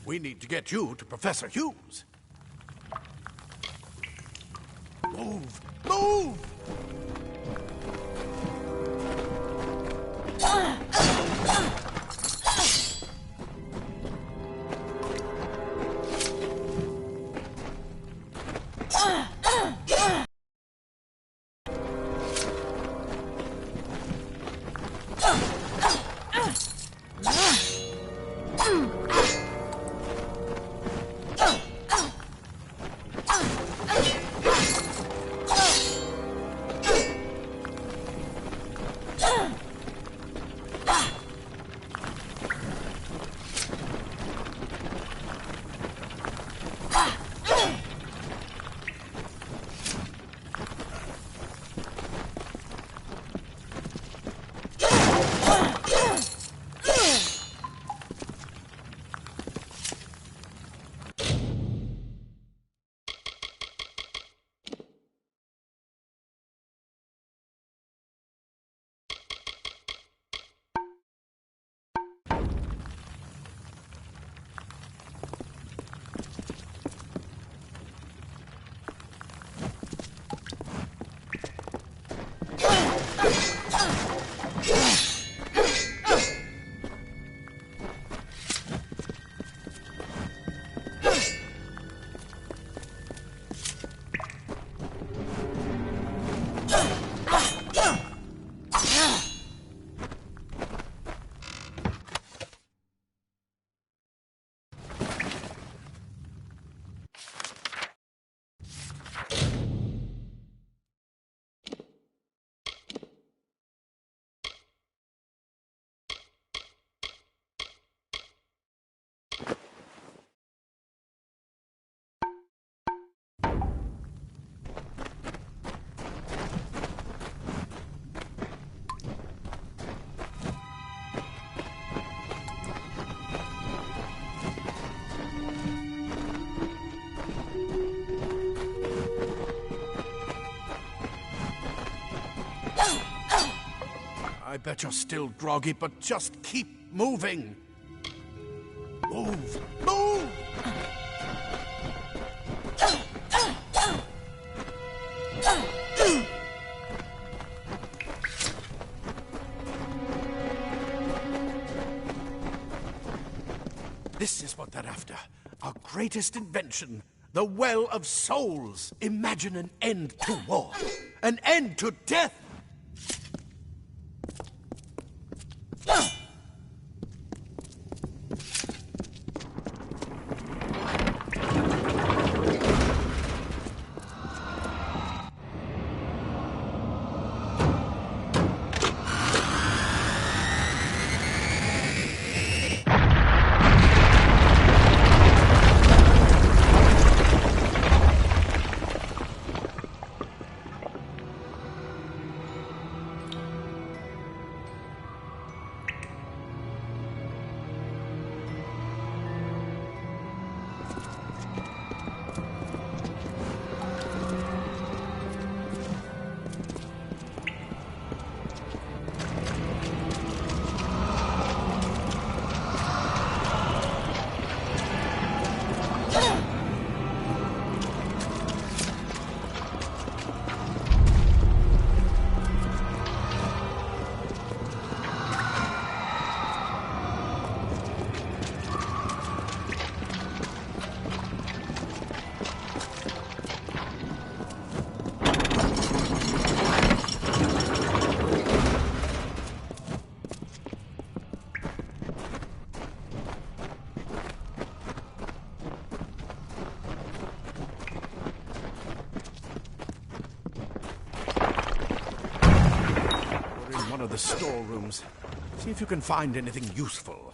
We need to get you to Professor Hughes. Move! Move! I bet you're still groggy, but just keep moving. Move! Move! This is what they're after. Our greatest invention. The Well of Souls. Imagine an end to war. An end to death. Of the storerooms. See if you can find anything useful.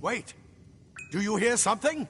Wait. Do you hear something?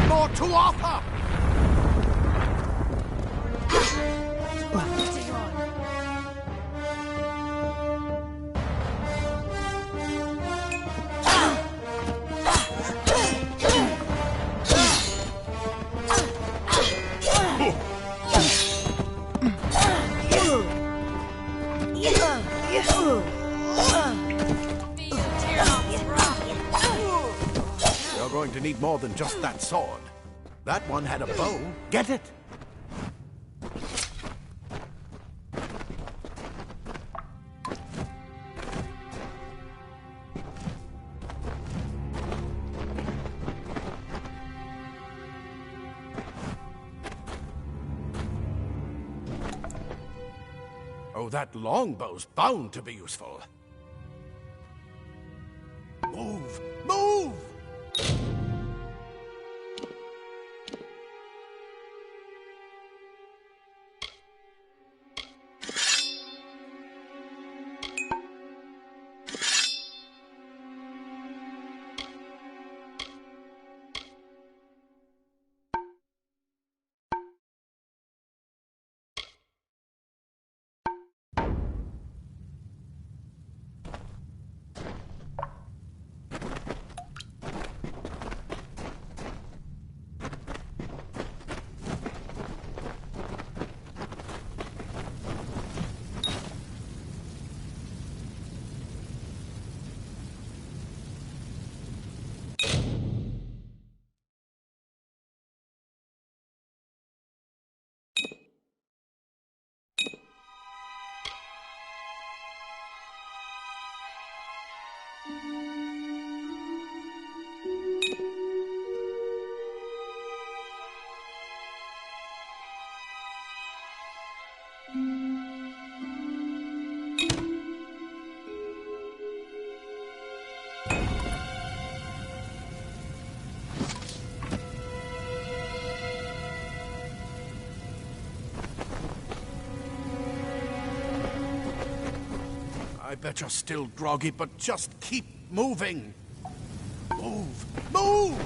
More to offer! You're going to need more than just that sword. That one had a bow. Get it? Oh, that longbow's bound to be useful. Move! Move! I bet you're still groggy, but just keep moving. Move! Move!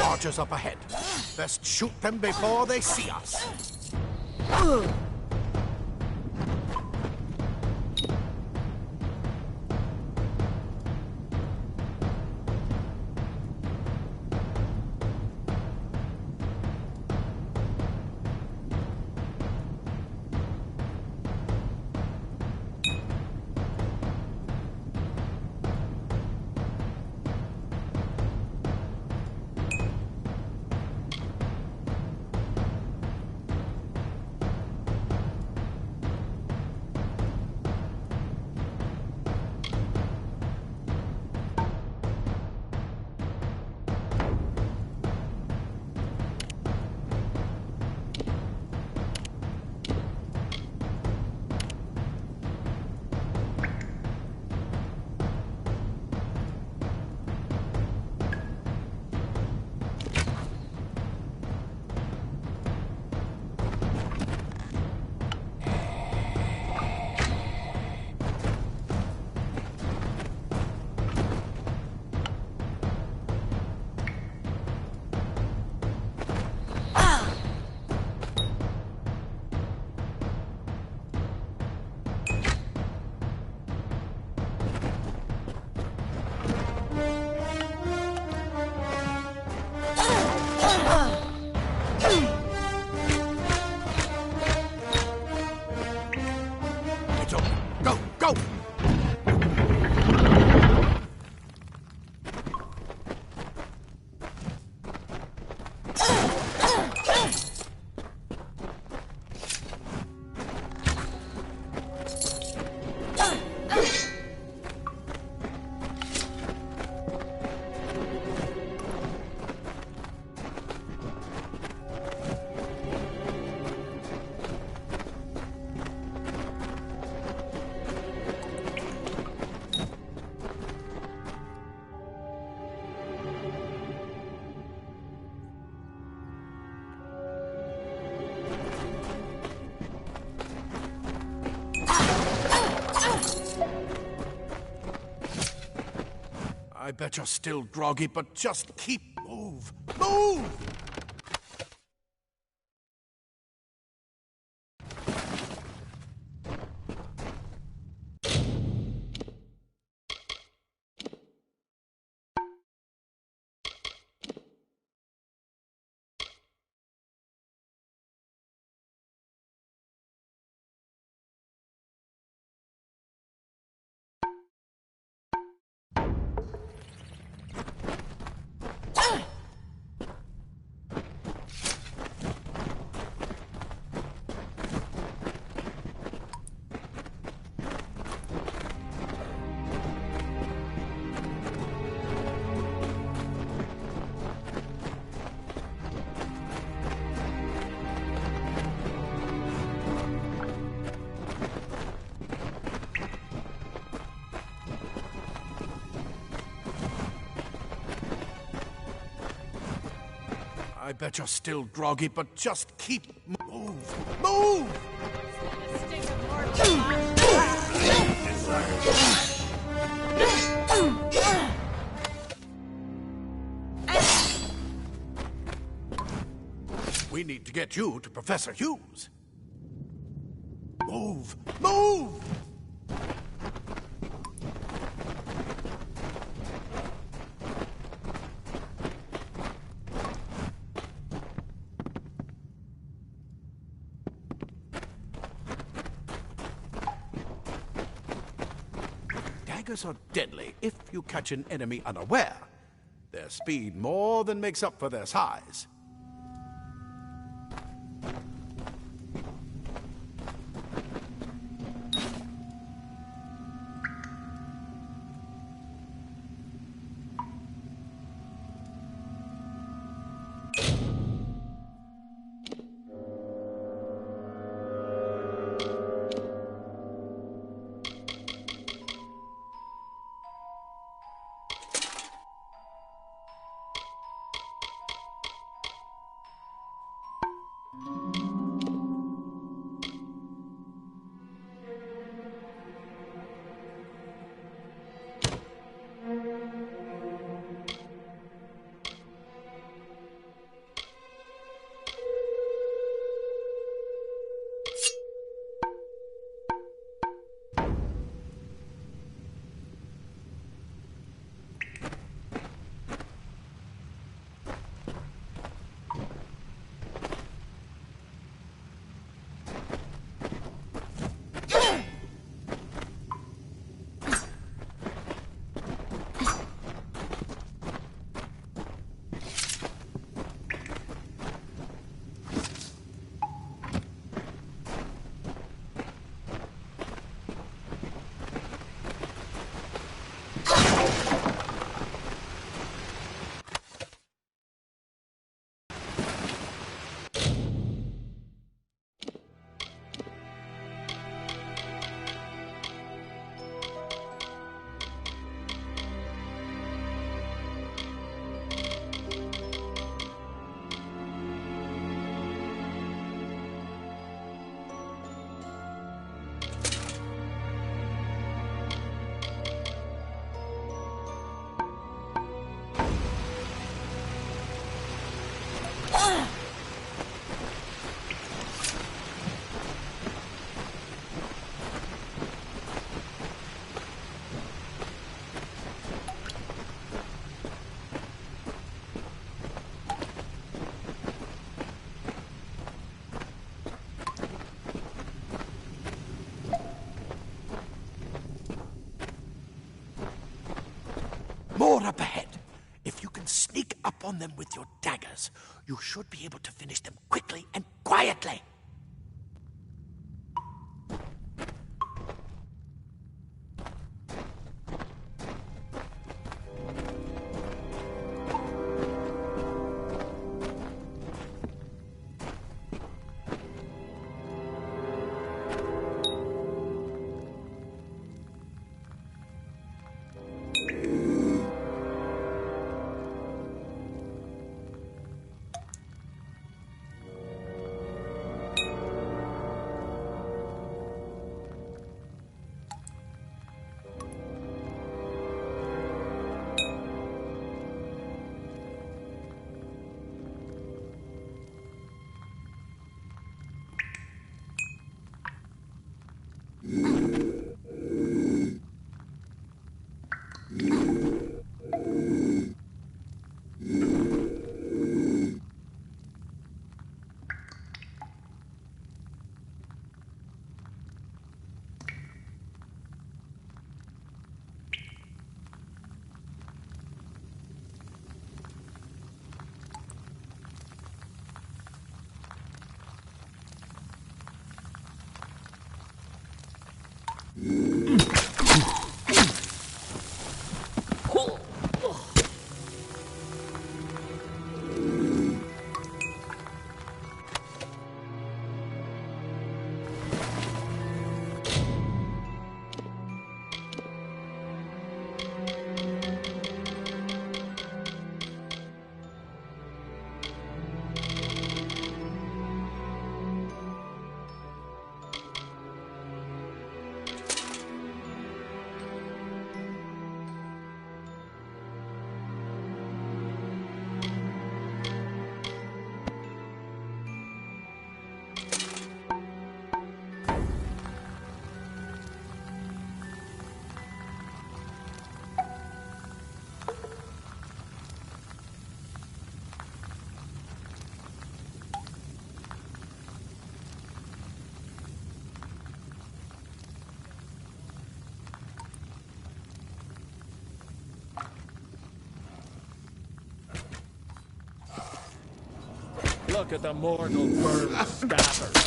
Archers up ahead. Best shoot them before they see us. I bet you're still groggy, but just move! Move! I bet you're still groggy, but just move! Move! We need to get you to Professor Hughes. Move! Move! Daggers are deadly if you catch an enemy unaware. Their speed more than makes up for their size. More up ahead. If you can sneak up on them with your daggers, you should be able to finish them quickly and quietly. look at the mortal bird stabber.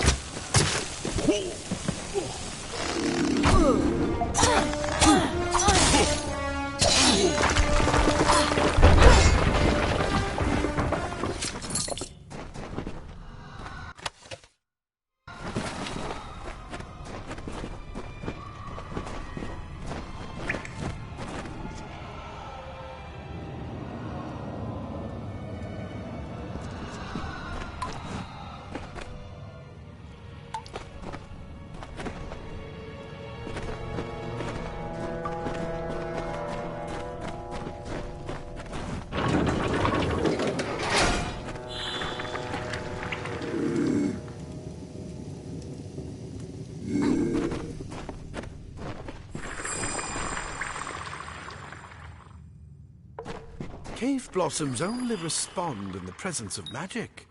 Cave blossoms only respond in the presence of magic.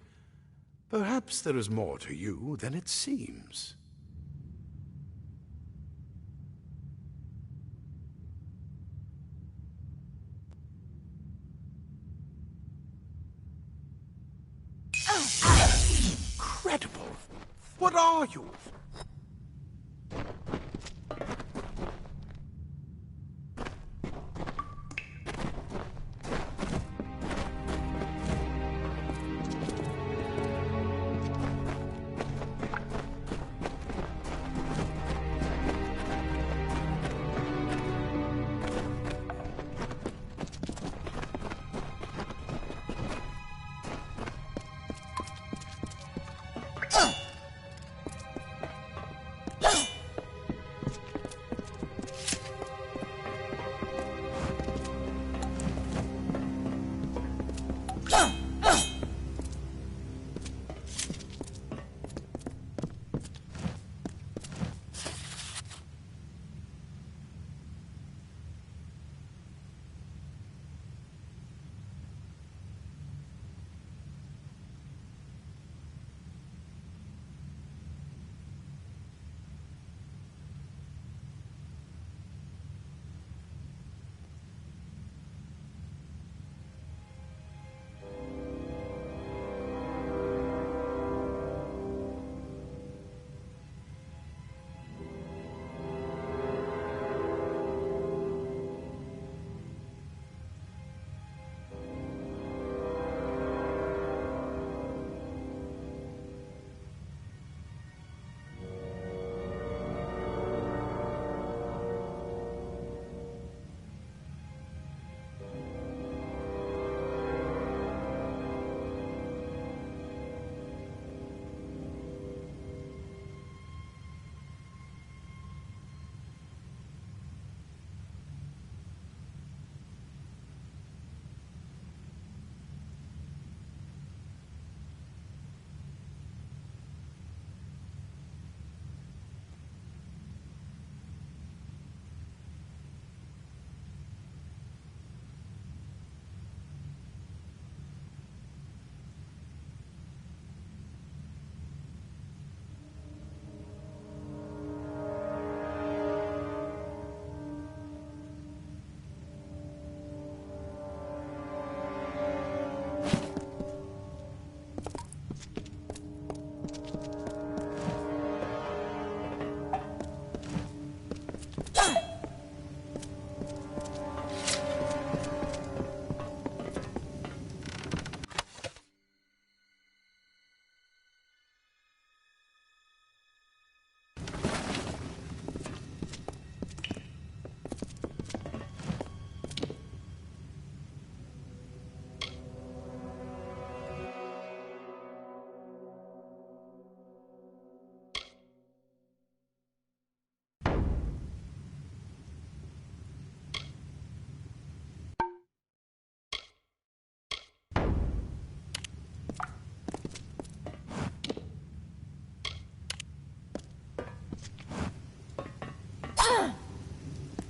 Perhaps there is more to you than it seems. Incredible! What are you?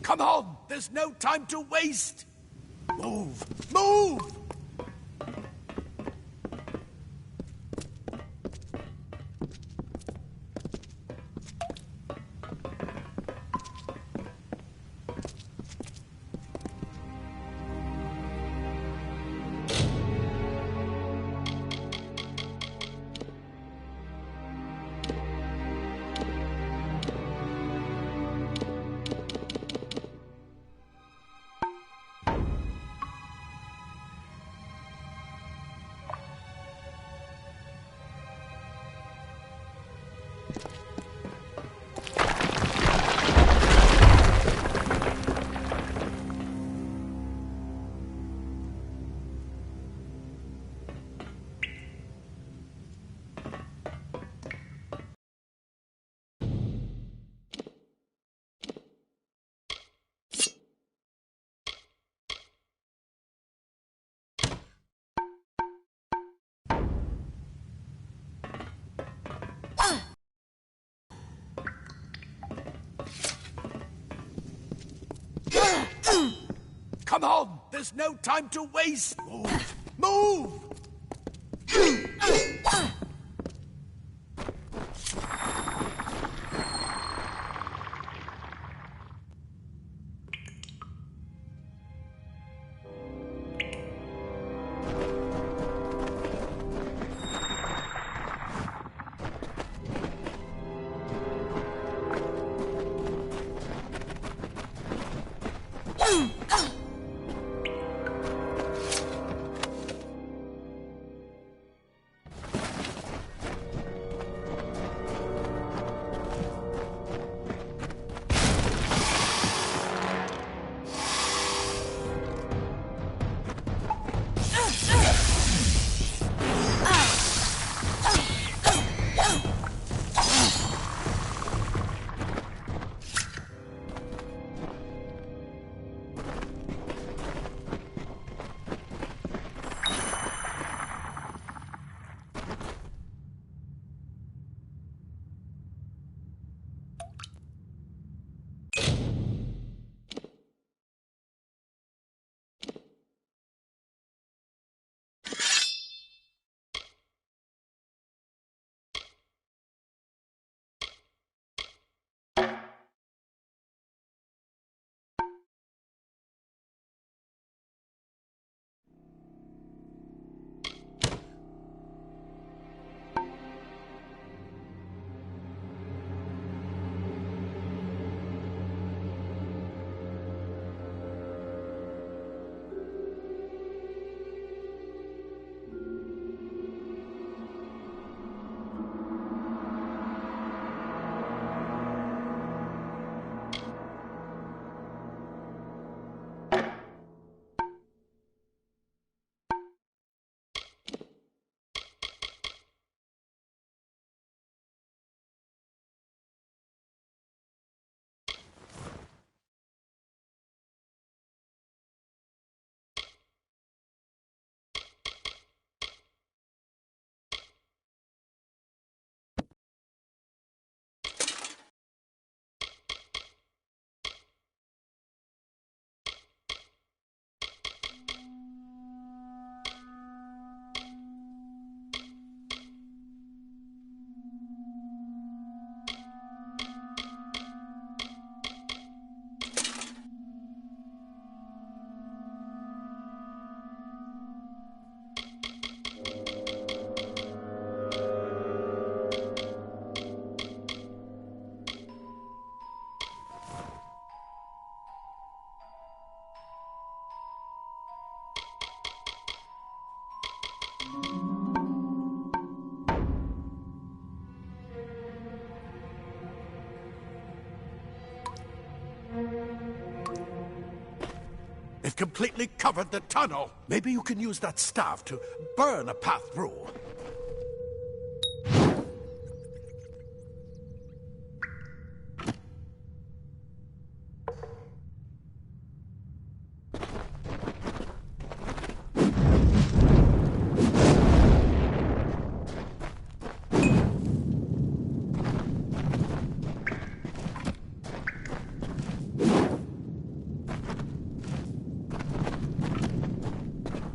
Come on! There's no time to waste! Move! Move! Come on! There's no time to waste! Move! Move! It completely covered the tunnel. Maybe you can use that staff to burn a path through.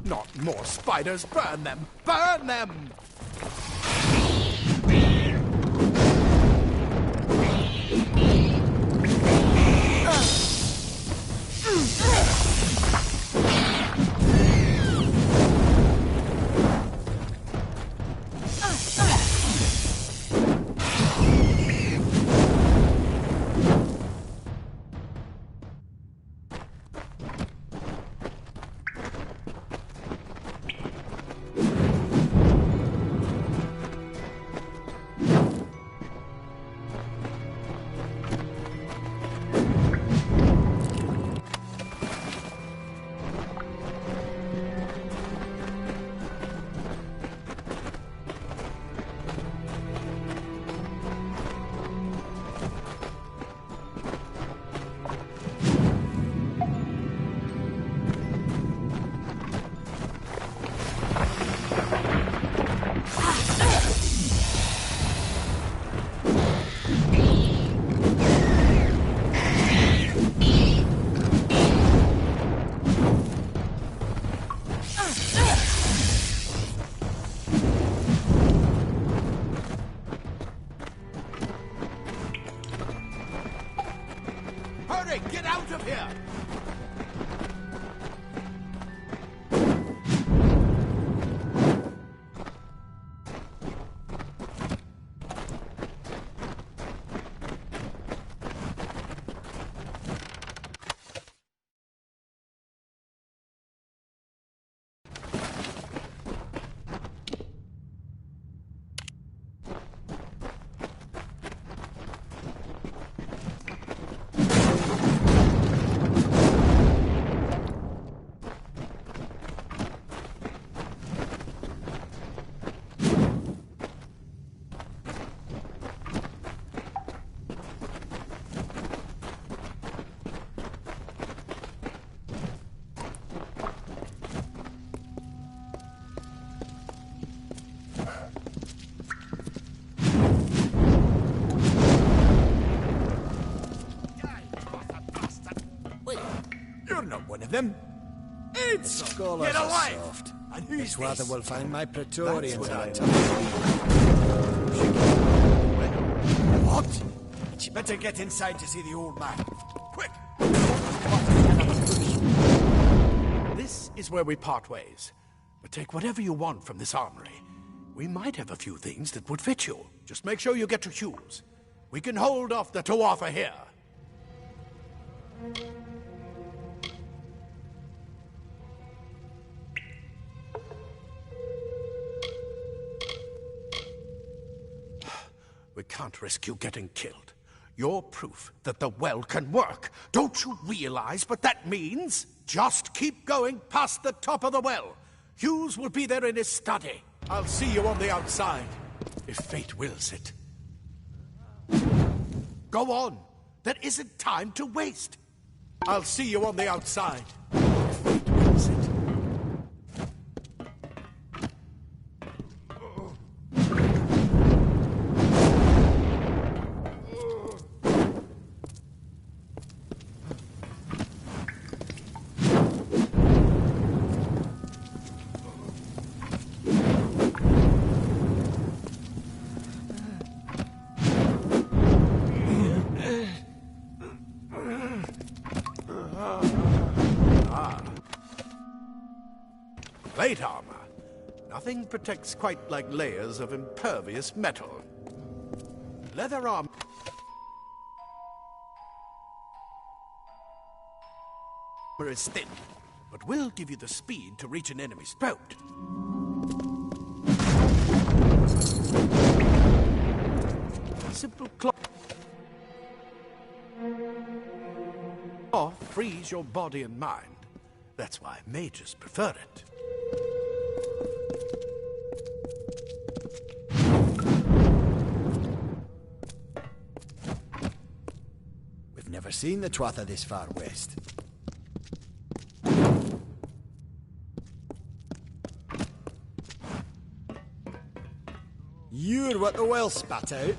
Not more spiders! Burn them! Burn them! here! One of them. It's Get away! soft. And who's It's whether this? we'll find my Praetorians That's on what What? You better get inside to see the old man. Quick! This is where we part ways. But take whatever you want from this armory. We might have a few things that would fit you. Just make sure you get to Hughes. We can hold off the Tuatha here. We can't risk you getting killed. You're proof that the well can work. Don't you realize what that means? Just keep going past the top of the well. Hughes will be there in his study. I'll see you on the outside, if fate wills it. Go on. There isn't time to waste. I'll see you on the outside, if fate wills it. Plate armor. Nothing protects quite like layers of impervious metal. Leather armor is thin, but will give you the speed to reach an enemy's throat. Simple cloth frees your body and mind. That's why mages prefer it. We've never seen the Tuatha this far west. You're what the well spat out.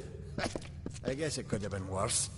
I guess it could have been worse.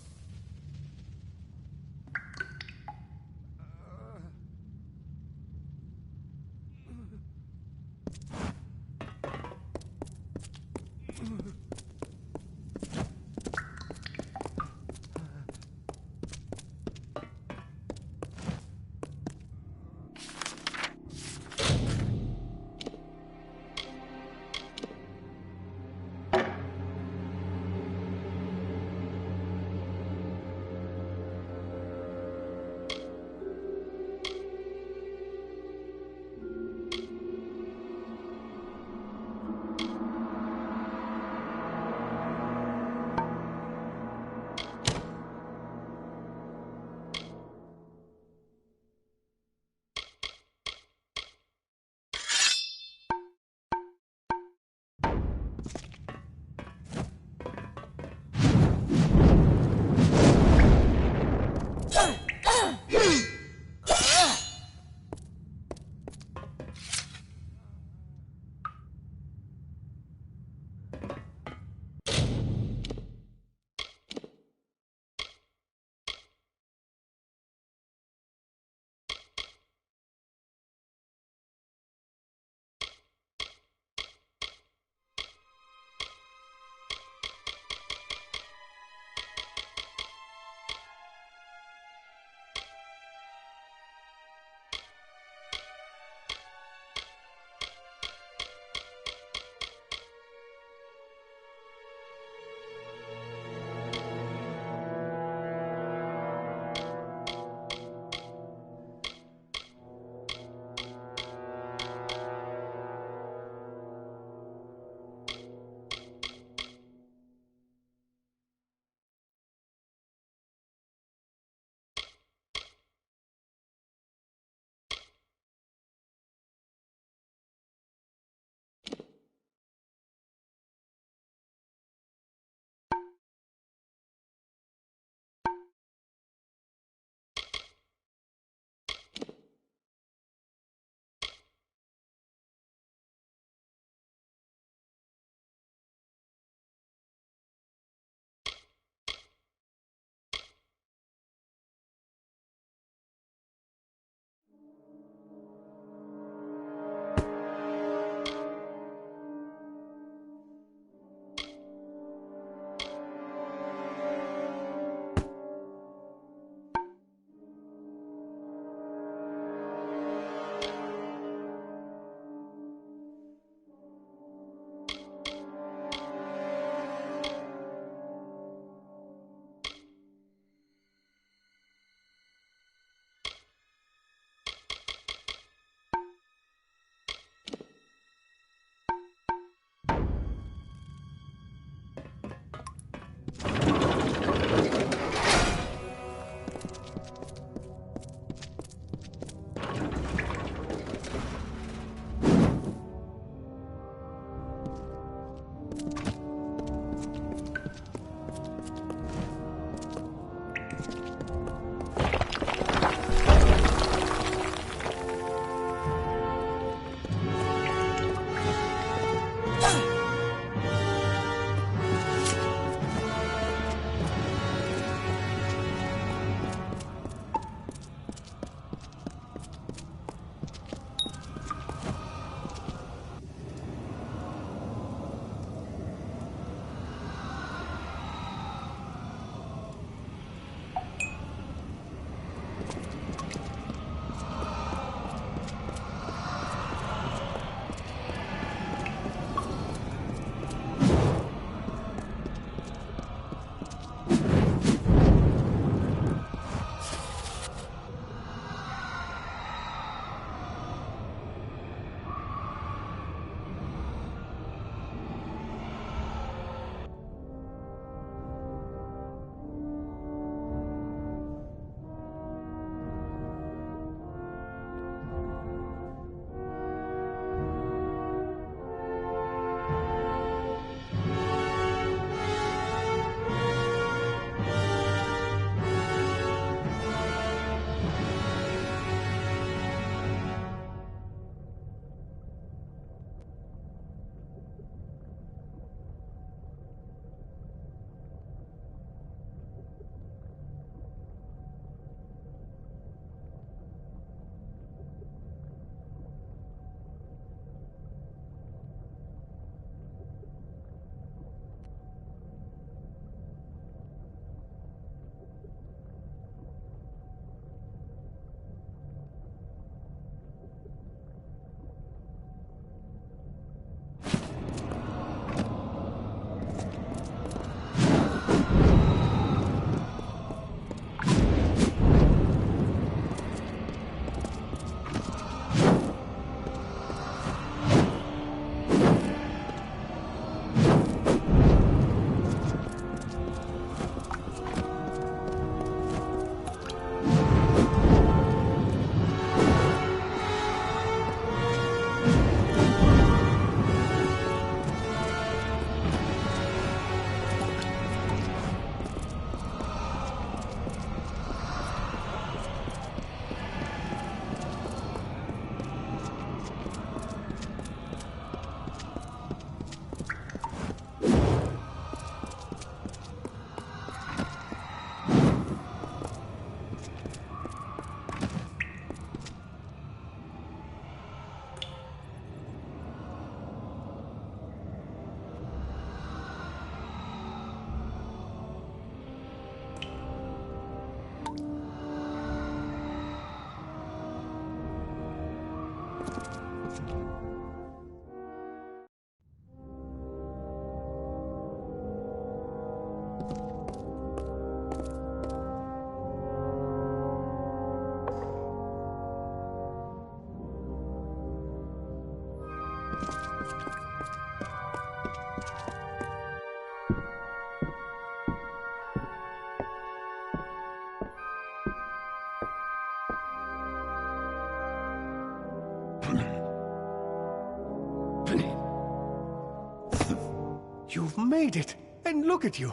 You've made it, and look at you.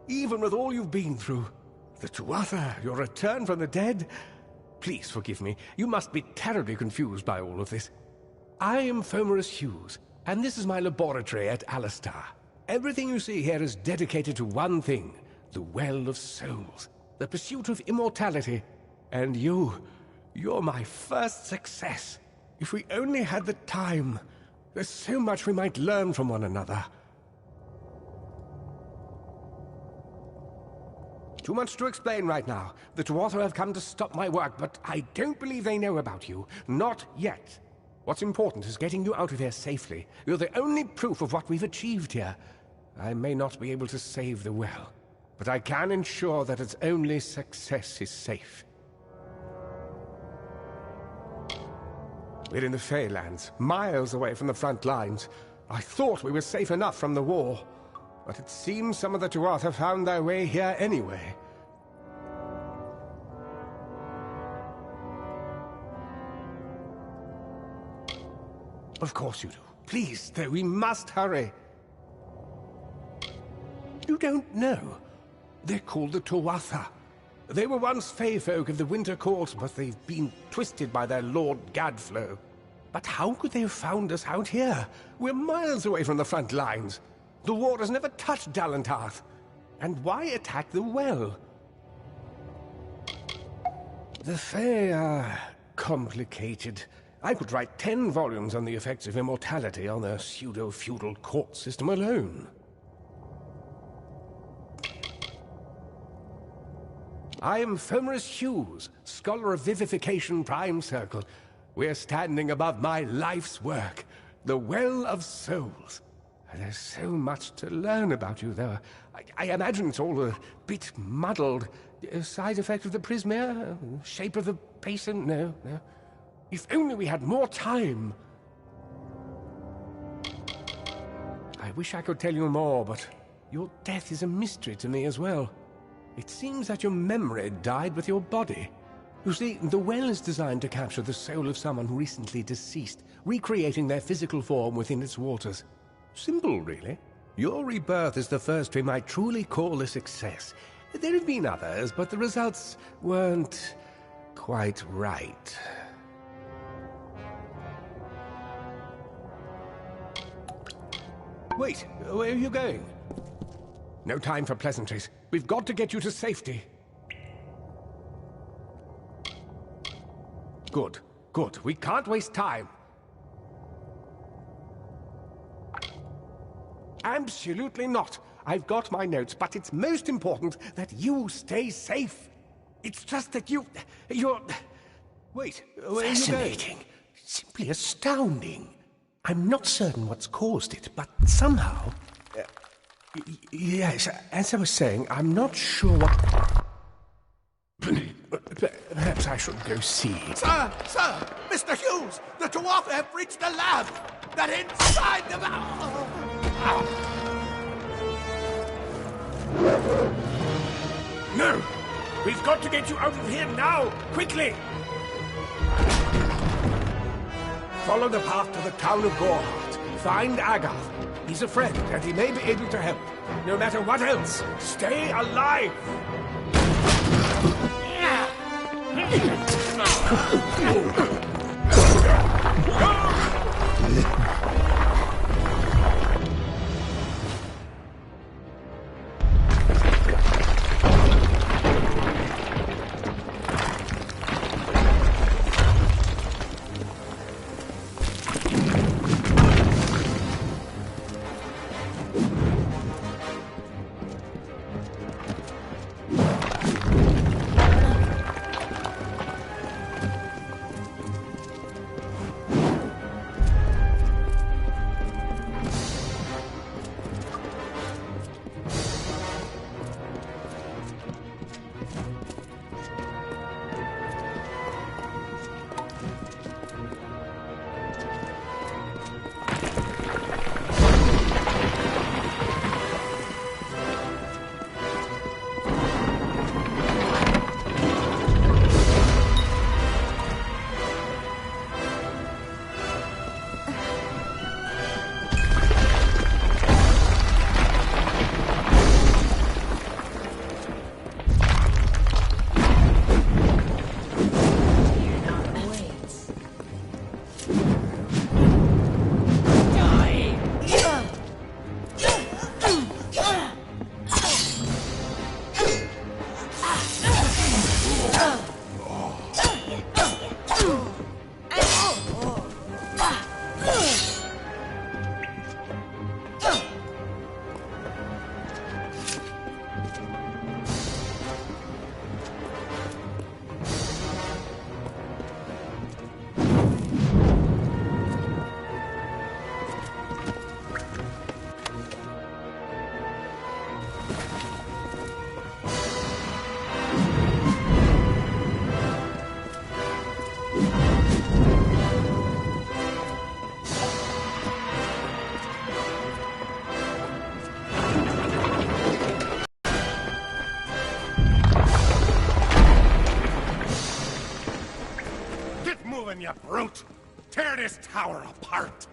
Even with all you've been through. The Tuatha, your return from the dead. Please forgive me. You must be terribly confused by all of this. I am Fomerus Hughes, and this is my laboratory at Alistar. Everything you see here is dedicated to one thing, the Well of Souls, the pursuit of immortality. And you're my first success. If we only had the time, there's so much we might learn from one another. Too much to explain right now. The Tuatha have come to stop my work, but I don't believe they know about you. Not yet. What's important is getting you out of here safely. You're the only proof of what we've achieved here. I may not be able to save the well, but I can ensure that its only success is safe. We're in the Feylands, miles away from the front lines. I thought we were safe enough from the war, but it seems some of the Tuatha found their way here anyway. Of course you do. Please, though, we must hurry. You don't know. They're called the Tuatha. They were once Fey folk of the Winter Court, but they've been twisted by their Lord Gadflow. But how could they have found us out here? We're miles away from the front lines. The war has never touched Dalantarth. And why attack the well? The Fey are complicated. I could write 10 volumes on the effects of immortality on their pseudo-feudal court system alone. I am Fomerus Hughes, Scholar of Vivification Prime Circle. We're standing above my life's work, the Well of Souls. There's so much to learn about you, though. I imagine it's all a bit muddled. A side effect of the prismere? Shape of the basin? No. If only we had more time. I wish I could tell you more, but your death is a mystery to me as well. It seems that your memory died with your body. You see, the well is designed to capture the soul of someone recently deceased, recreating their physical form within its waters. Simple, really. Your rebirth is the first we might truly call a success. There have been others, but the results weren't quite right. Wait, where are you going? No time for pleasantries. We've got to get you to safety. Good. We can't waste time. Absolutely not. I've got my notes, but it's most important that you stay safe. It's just that you're... Wait, where are you going? Fascinating. Simply astounding. I'm not certain what's caused it, but somehow... Yes, as I was saying, I'm not sure what... Perhaps I should go see. Sir! Mr. Hughes! The Tuatha have reached the lab! They're inside the... No! We've got to get you out of here now! Quickly! Follow the path to the town of Gorhart. Find Agath. He's a friend, and he may be able to help. No matter what else, stay alive! you brute! Tear this tower apart!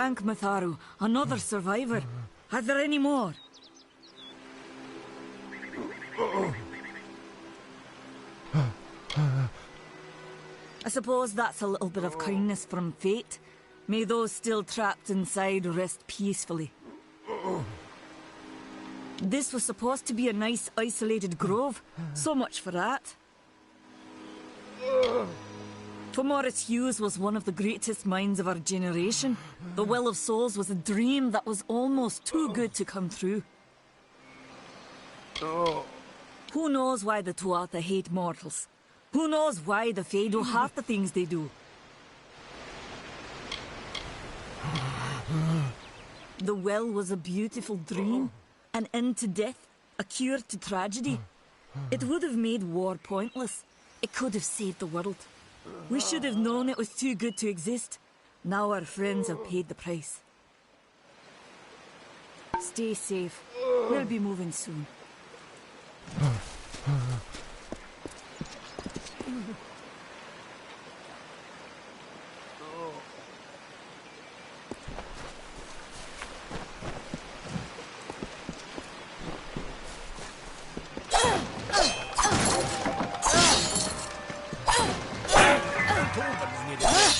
Thank Matharu, another survivor. Are there any more? I suppose that's a little bit of kindness from fate. May those still trapped inside rest peacefully. This was supposed to be a nice isolated grove. So much for that. Thomas Hughes was one of the greatest minds of our generation. The Well of Souls was a dream that was almost too good to come true. Who knows why the Tuatha hate mortals? Who knows why the Fae do half the things they do? The well was a beautiful dream, an end to death, a cure to tragedy. It would have made war pointless. It could have saved the world. We should have known it was too good to exist. Now our friends have paid the price. Stay safe. We'll be moving soon.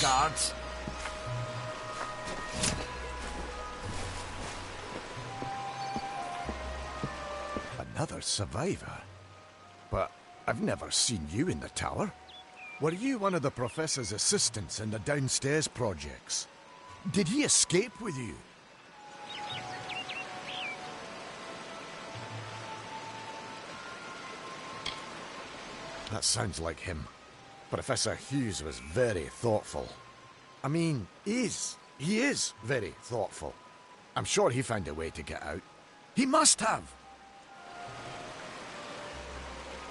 Guards. Another survivor? But I've never seen you in the tower. Were you one of the Professor's assistants in the downstairs projects? Did he escape with you? That sounds like him. Professor Hughes was very thoughtful. I mean, he is very thoughtful. I'm sure he found a way to get out. He must have!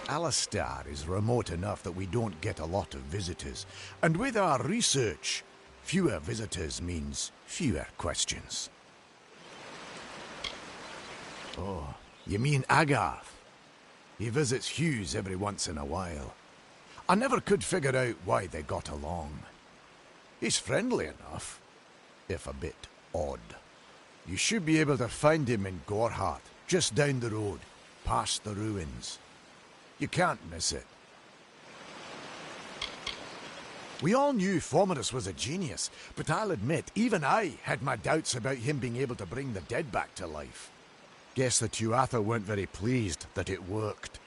Alistar is remote enough that we don't get a lot of visitors. And with our research, fewer visitors means fewer questions. Oh, you mean Agarth? He visits Hughes every once in a while. I never could figure out why they got along. He's friendly enough, if a bit odd. You should be able to find him in Gorhart, just down the road, past the ruins. You can't miss it. We all knew Fomerus was a genius, but I'll admit, even I had my doubts about him being able to bring the dead back to life. Guess the Tuatha weren't very pleased that it worked.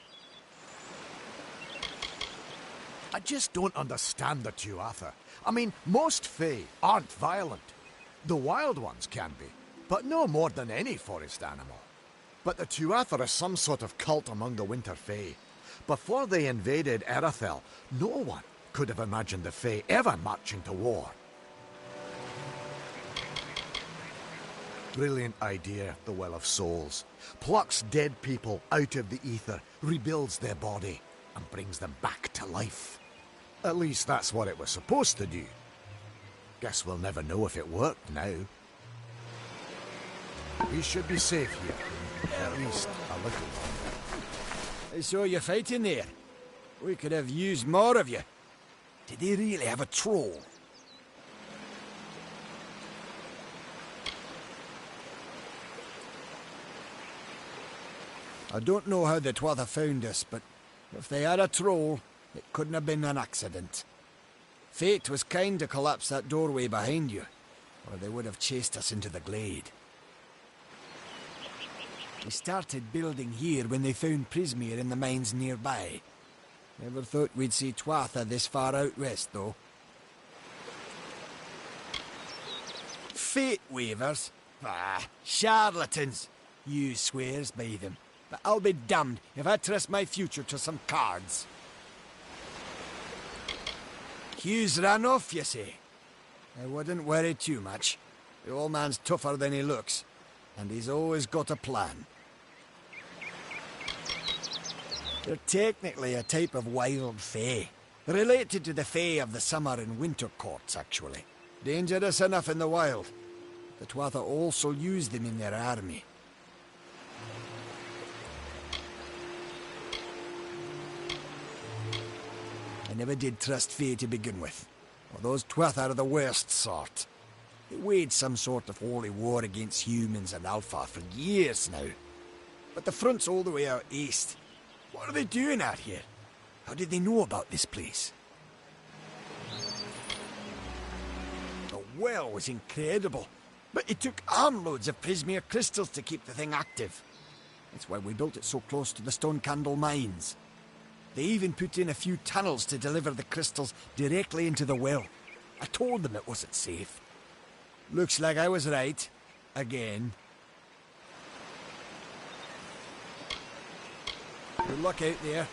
I just don't understand the Tuatha. I mean, most Fae aren't violent. The wild ones can be, but no more than any forest animal. But the Tuatha are some sort of cult among the Winter Fae. Before they invaded Erethel, no one could have imagined the Fae ever marching to war. Brilliant idea, the Well of Souls. Plucks dead people out of the ether, rebuilds their body, and brings them back to life. At least that's what it was supposed to do. Guess we'll never know if it worked now. We should be safe here, at least a little longer. I saw you fighting there. We could have used more of you. Did they really have a troll? I don't know how the Tuatha found us, but if they had a troll, it couldn't have been an accident. Fate was kind to collapse that doorway behind you, or they would have chased us into the glade. They started building here when they found Prismere in the mines nearby. Never thought we'd see Tuatha this far out west, though. Fate weavers? Ah, charlatans. Hughes swears by them. But I'll be damned if I trust my future to some cards. Hughes ran off, you say? I wouldn't worry too much. The old man's tougher than he looks, and he's always got a plan. They're technically a type of wild fae. Related to the fae of the summer and winter courts, actually. Dangerous enough in the wild. The Tuatha also use them in their army. I never did trust Fae to begin with. Well, those Tuatha are the worst sort. They waged some sort of holy war against humans and Alpha for years now. But the front's all the way out east. What are they doing out here? How did they know about this place? well was incredible. But it took armloads of prismere crystals to keep the thing active. That's why we built it so close to the Stone Candle mines. They even put in a few tunnels to deliver the crystals directly into the well. I told them it wasn't safe. Looks like I was right. Again. Good luck out there.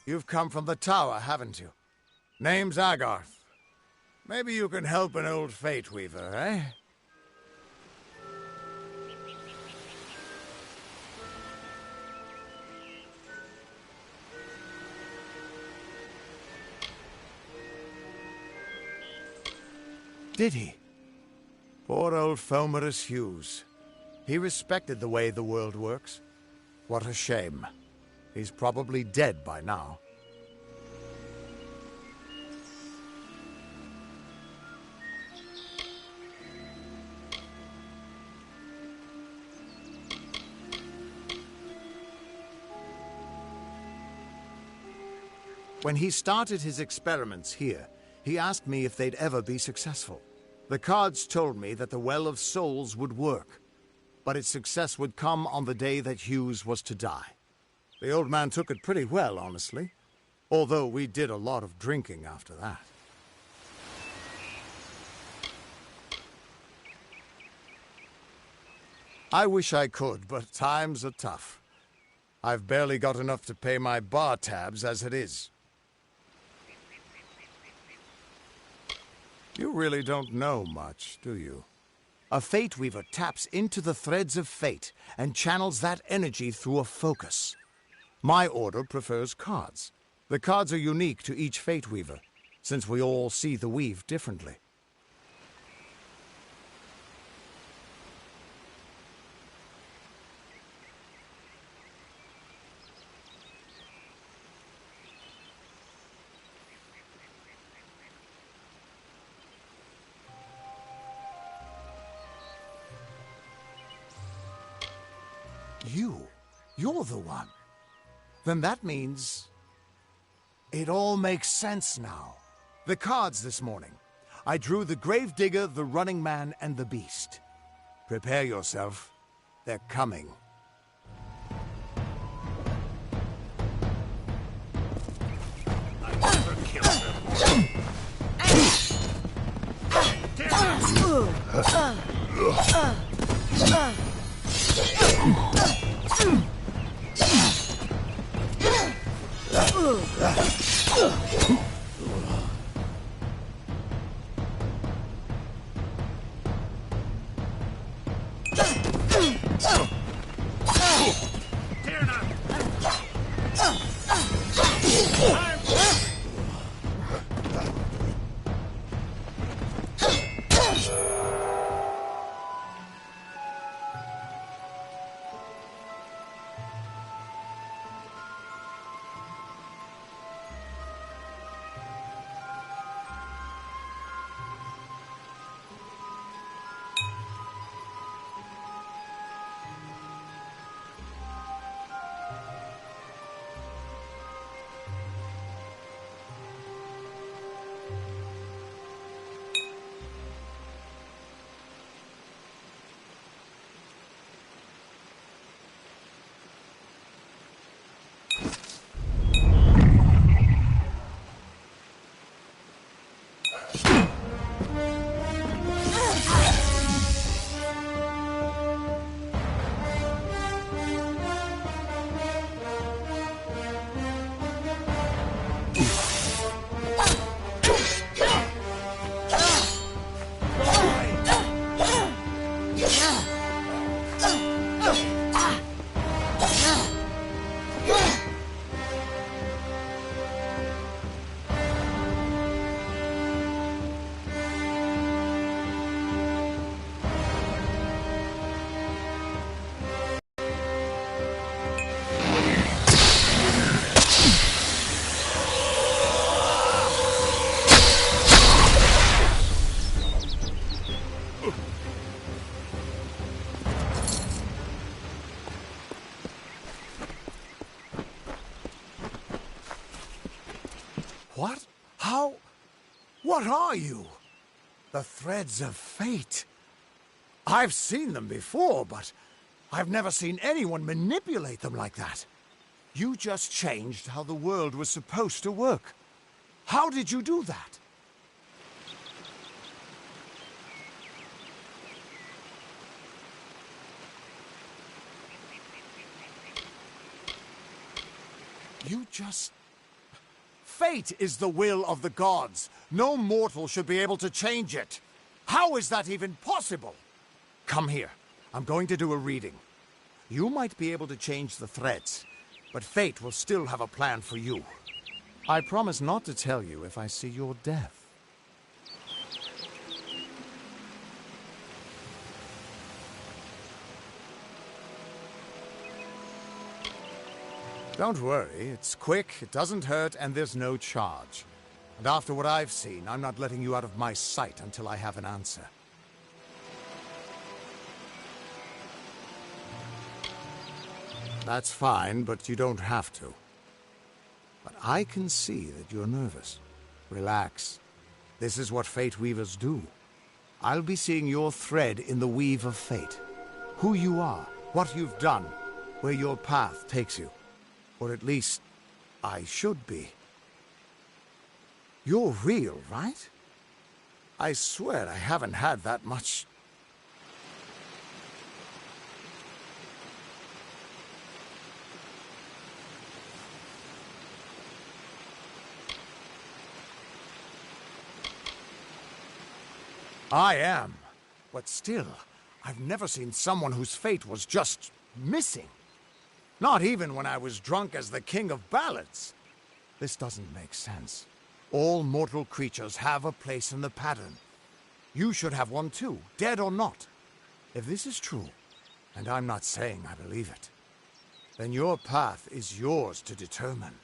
You've come from the tower, haven't you? Name's Agarth. Maybe you can help an old Fate Weaver, eh? Did he? Poor old Fomerus Hughes. He respected the way the world works. What a shame. He's probably dead by now. When he started his experiments here, he asked me if they'd ever be successful. The cards told me that the Well of Souls would work, but its success would come on the day that Hughes was to die. The old man took it pretty well, honestly, although we did a lot of drinking after that. I wish I could, but times are tough. I've barely got enough to pay my bar tabs as it is. You really don't know much, do you? A Fate Weaver taps into the threads of fate and channels that energy through a focus. My order prefers cards. The cards are unique to each Fate Weaver, since we all see the weave differently. You're the one. Then that means... It all makes sense now. The cards this morning. I drew the Gravedigger, the Running Man, and the Beast. Prepare yourself. They're coming. I never killed them. What? How? What are you? The threads of fate. I've seen them before, but I've never seen anyone manipulate them like that. You just changed how the world was supposed to work. How did you do that? You just... Fate is the will of the gods. No mortal should be able to change it. How is that even possible? Come here. I'm going to do a reading. You might be able to change the threads, but fate will still have a plan for you. I promise not to tell you if I see your death. Don't worry, it's quick, it doesn't hurt, and there's no charge. And after what I've seen, I'm not letting you out of my sight until I have an answer. That's fine, but you don't have to. But I can see that you're nervous. Relax. This is what Fate Weavers do. I'll be seeing your thread in the weave of fate. Who you are, what you've done, where your path takes you. Or at least, I should be. You're real, right? I swear I haven't had that much... I am. But still, I've never seen someone whose fate was just missing. Not even when I was drunk as the King of Ballads. This doesn't make sense. All mortal creatures have a place in the pattern. You should have one too, dead or not. If this is true, and I'm not saying I believe it, then your path is yours to determine.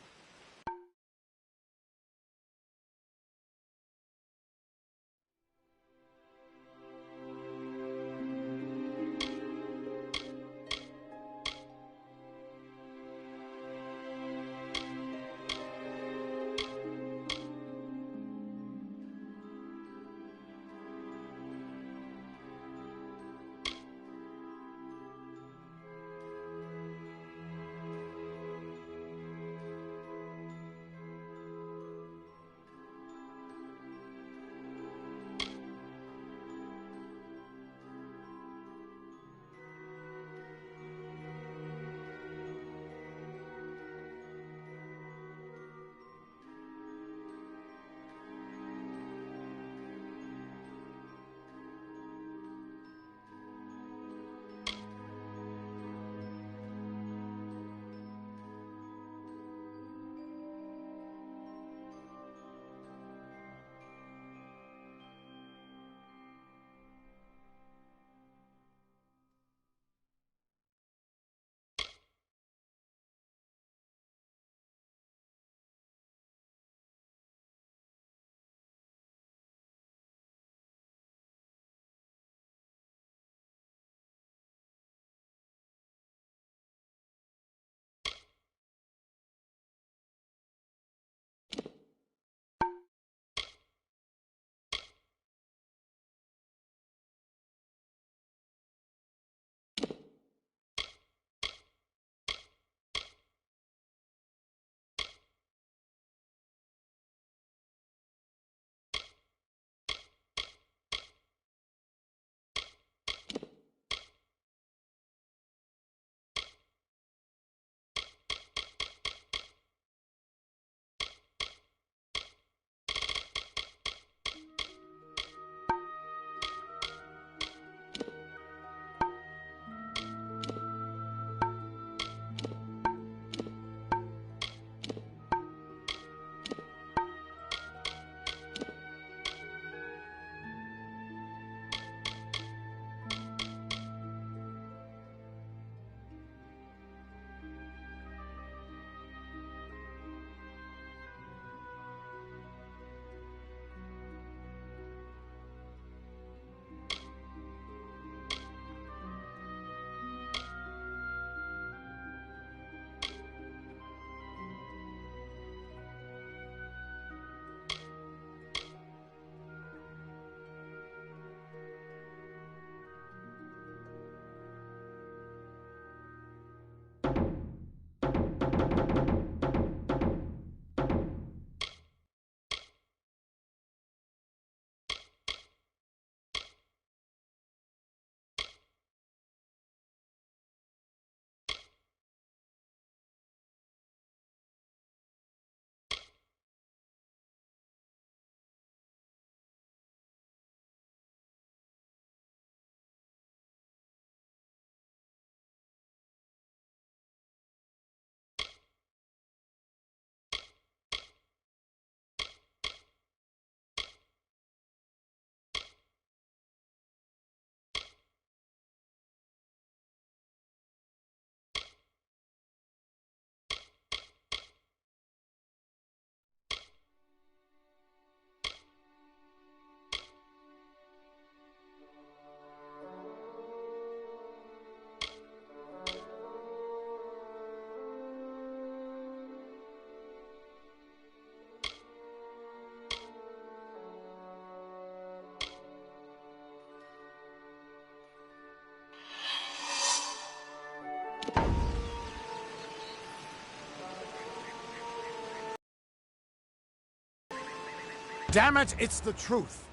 Damn it, it's the truth.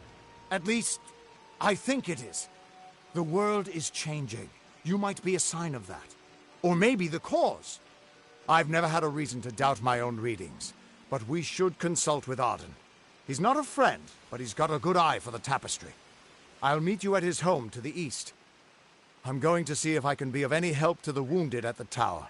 At least, I think it is. The world is changing. You might be a sign of that. Or maybe the cause. I've never had a reason to doubt my own readings, but we should consult with Arden. He's not a friend, but he's got a good eye for the tapestry. I'll meet you at his home to the east. I'm going to see if I can be of any help to the wounded at the tower.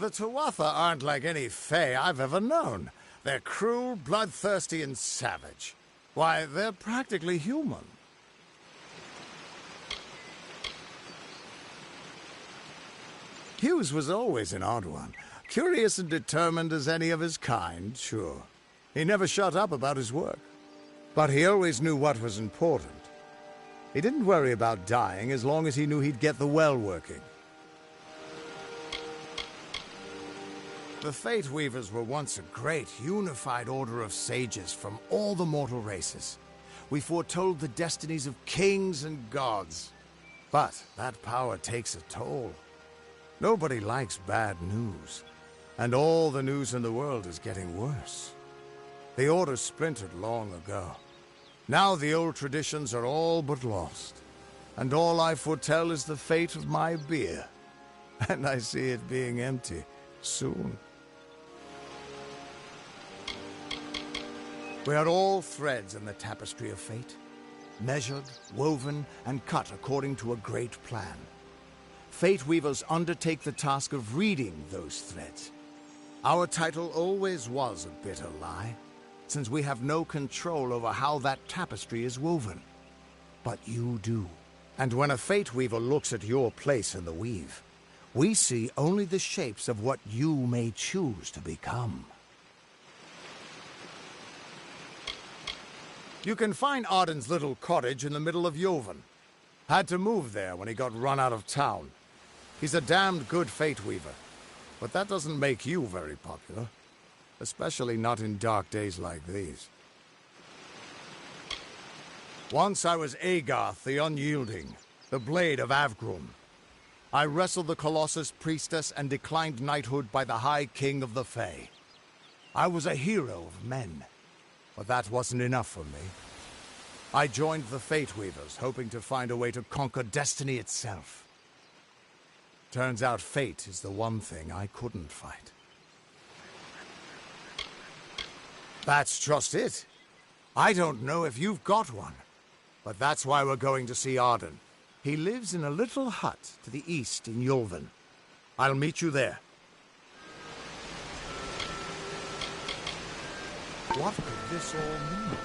The Tuatha aren't like any Fae I've ever known. They're cruel, bloodthirsty, and savage. Why, they're practically human. Hughes was always an odd one. Curious and determined as any of his kind, sure. He never shut up about his work. But he always knew what was important. He didn't worry about dying as long as he knew he'd get the well working. The Fate Weavers were once a great, unified order of sages from all the mortal races. We foretold the destinies of kings and gods. But that power takes a toll. Nobody likes bad news. And all the news in the world is getting worse. The Order splintered long ago. Now the old traditions are all but lost. And all I foretell is the fate of my beer. And I see it being empty soon. We are all threads in the tapestry of fate, measured, woven, and cut according to a great plan. Fate Weavers undertake the task of reading those threads. Our title always was a bitter lie, since we have no control over how that tapestry is woven. But you do. And when a Fate Weaver looks at your place in the weave, we see only the shapes of what you may choose to become. You can find Arden's little cottage in the middle of Yovan. Had to move there when he got run out of town. He's a damned good Fate Weaver, but that doesn't make you very popular. Especially not in dark days like these. Once I was Agarth the Unyielding, the Blade of Avgrum. I wrestled the Colossus Priestess and declined knighthood by the High King of the Fae. I was a hero of men. But that wasn't enough for me. I joined the Fate Weavers, hoping to find a way to conquer destiny itself. Turns out fate is the one thing I couldn't fight. That's just it. I don't know if you've got one. But that's why we're going to see Arden. He lives in a little hut to the east in Yulven. I'll meet you there. What could this all mean?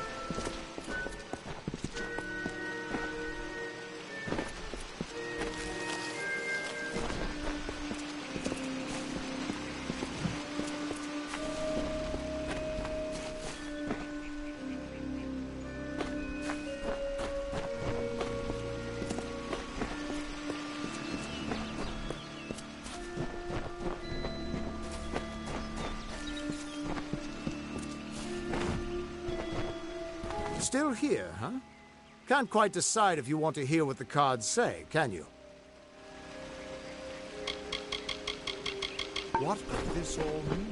Still here, huh? Can't quite decide if you want to hear what the cards say, can you? What could this all mean?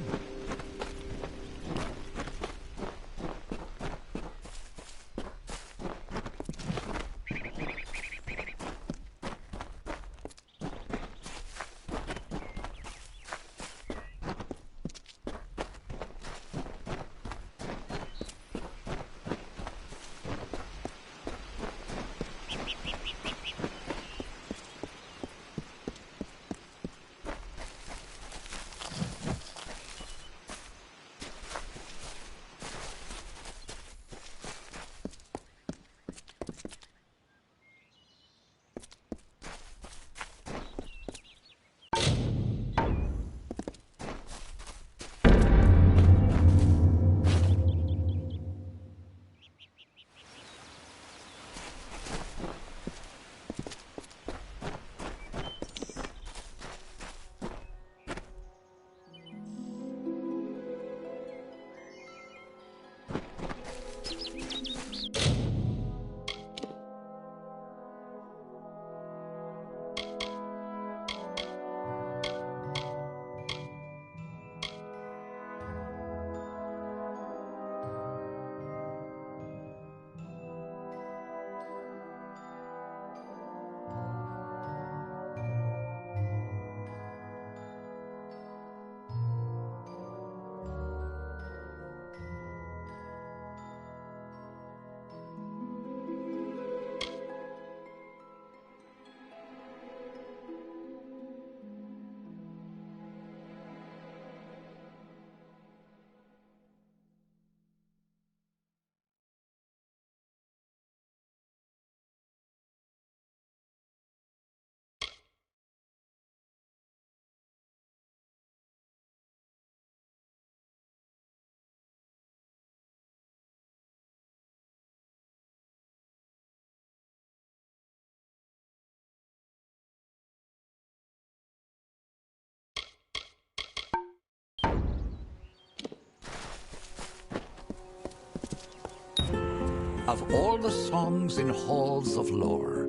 Of all the songs in halls of lore,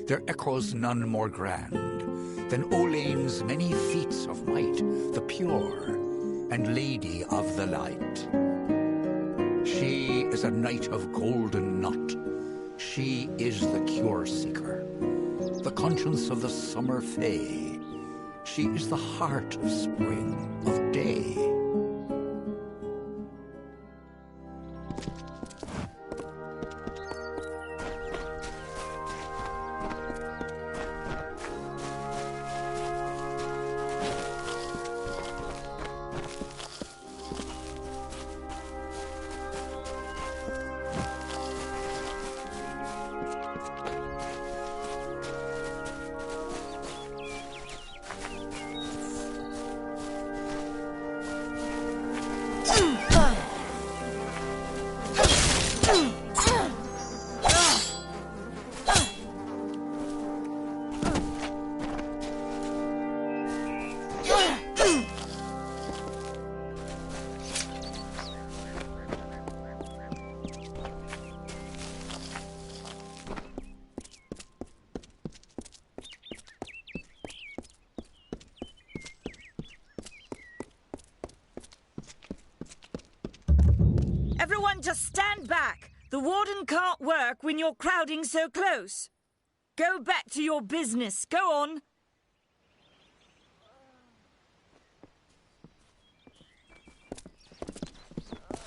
there echoes none more grand than Olane's many feats of might, the pure and lady of the light. She is a knight of golden knot. She is the cure seeker, the conscience of the summer fae. She is the heart of spring, of day. Everyone just stand back. The warden can't work when you're crowding so close. Go back to your business. Go on.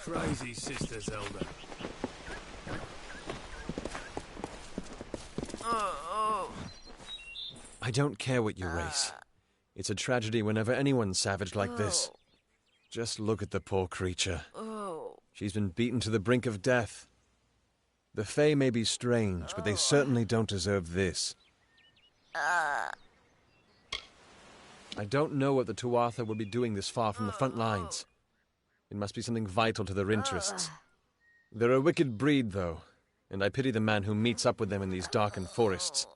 Crazy sisters, Elder. I don't care what you race. It's a tragedy whenever anyone's savage like this. Just look at the poor creature. She's been beaten to the brink of death. The Fae may be strange, but they certainly don't deserve this. I don't know what the Tuatha will be doing this far from the front lines. It must be something vital to their interests. They're a wicked breed, though, and I pity the man who meets up with them in these darkened forests.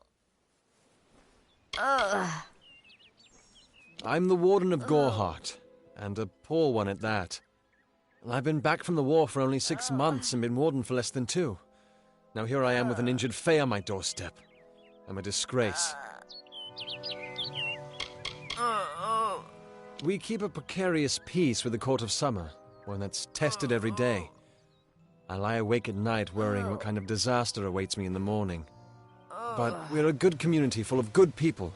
I'm the Warden of Goreheart, and a poor one at that. I've been back from the war for only 6 months and been warden for less than 2. Now here I am with an injured Fae on my doorstep. I'm a disgrace. We keep a precarious peace with the Court of Summer, one that's tested every day. I lie awake at night worrying what kind of disaster awaits me in the morning. But we're a good community full of good people.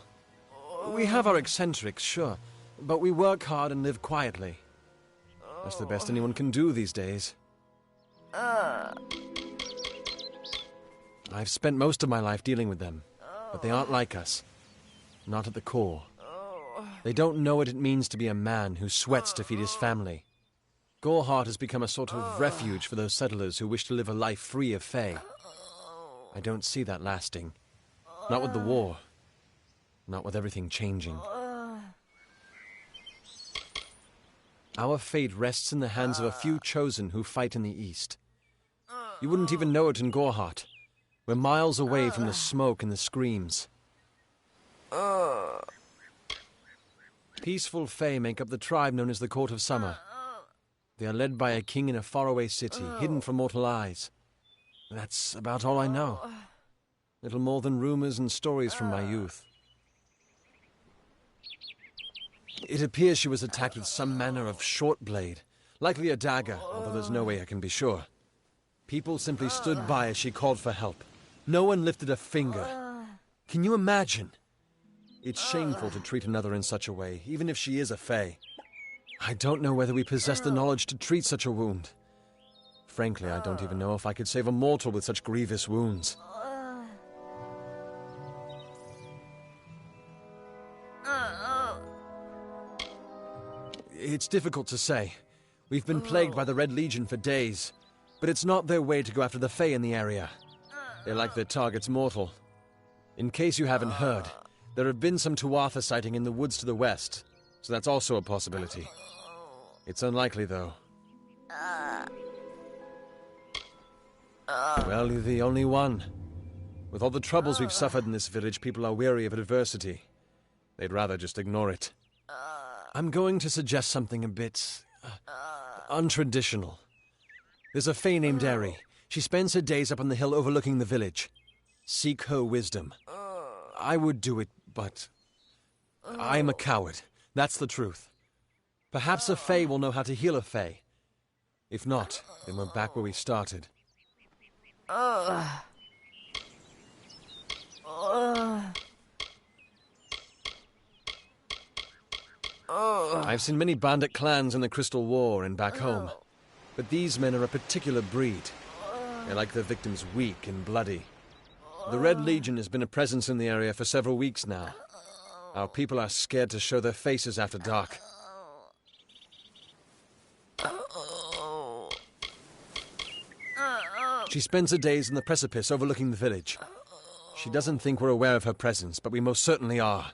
We have our eccentrics, sure, but we work hard and live quietly. That's the best anyone can do these days. I've spent most of my life dealing with them, but they aren't like us. Not at the core. They don't know what it means to be a man who sweats to feed his family. Goreheart has become a sort of refuge for those settlers who wish to live a life free of Fae. I don't see that lasting. Not with the war. Not with everything changing. Our fate rests in the hands of a few chosen who fight in the east. You wouldn't even know it in Goreheart. We're miles away from the smoke and the screams. Peaceful Fae make up the tribe known as the Court of Summer. They are led by a king in a faraway city, hidden from mortal eyes. That's about all I know. Little more than rumors and stories from my youth. It appears she was attacked with some manner of short blade, likely a dagger, although there's no way I can be sure. People simply stood by as she called for help. No one lifted a finger. Can you imagine? It's shameful to treat another in such a way, even if she is a Fae. I don't know whether we possess the knowledge to treat such a wound. Frankly, I don't even know if I could save a mortal with such grievous wounds. It's difficult to say. We've been plagued by the Red Legion for days, but it's not their way to go after the Fae in the area. They like their targets mortal. In case you haven't heard, there have been some Tuatha sighting in the woods to the west, so that's also a possibility. It's unlikely, though. Well, you're the only one. With all the troubles we've suffered in this village, people are weary of adversity. They'd rather just ignore it. I'm going to suggest something a bit untraditional. There's a Fae named Eri. She spends her days up on the hill overlooking the village. Seek her wisdom. I would do it, but I'm a coward. That's the truth. Perhaps a Fae will know how to heal a Fae. If not, then we're back where we started. I've seen many bandit clans in the Crystal War and back home, but these men are a particular breed. They like their victims weak and bloody. The Red Legion has been a presence in the area for several weeks now. Our people are scared to show their faces after dark. She spends her days in the precipice overlooking the village. She doesn't think we're aware of her presence, but we most certainly are.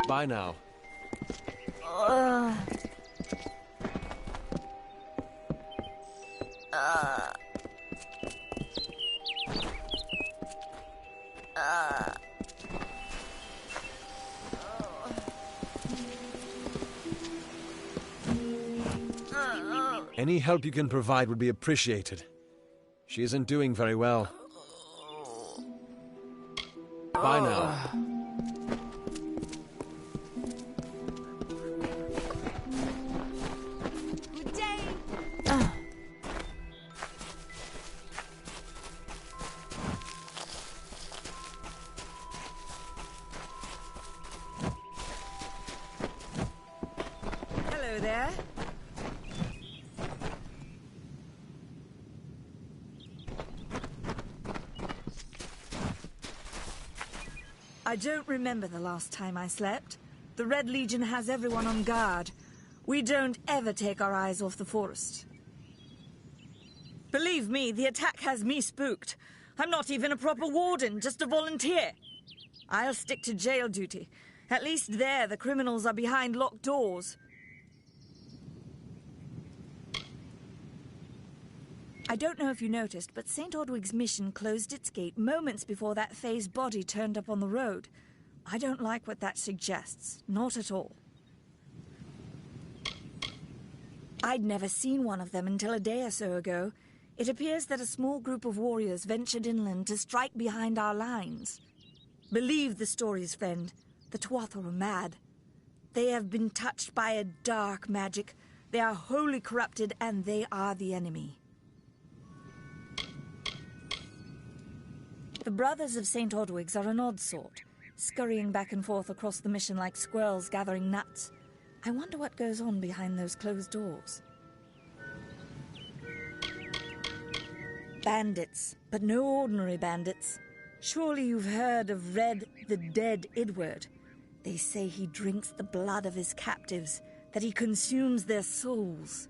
Bye now. Any help you can provide would be appreciated. She isn't doing very well. Bye now. Good day. Hello there. I don't remember the last time I slept. The Red Legion has everyone on guard. We don't ever take our eyes off the forest. Believe me, the attack has me spooked. I'm not even a proper warden, just a volunteer. I'll stick to jail duty. At least there, the criminals are behind locked doors. I don't know if you noticed, but St. Ordwig's mission closed its gate moments before that Fae's body turned up on the road. I don't like what that suggests. Not at all. I'd never seen one of them until a day or so ago. It appears that a small group of warriors ventured inland to strike behind our lines. Believe the stories, friend. The Tuatha are mad. They have been touched by a dark magic. They are wholly corrupted, and they are the enemy. The brothers of St. Ordwig's are an odd sort, scurrying back and forth across the mission like squirrels gathering nuts. I wonder what goes on behind those closed doors. Bandits, but no ordinary bandits. Surely you've heard of Red the Dead Idward. They say he drinks the blood of his captives, that he consumes their souls.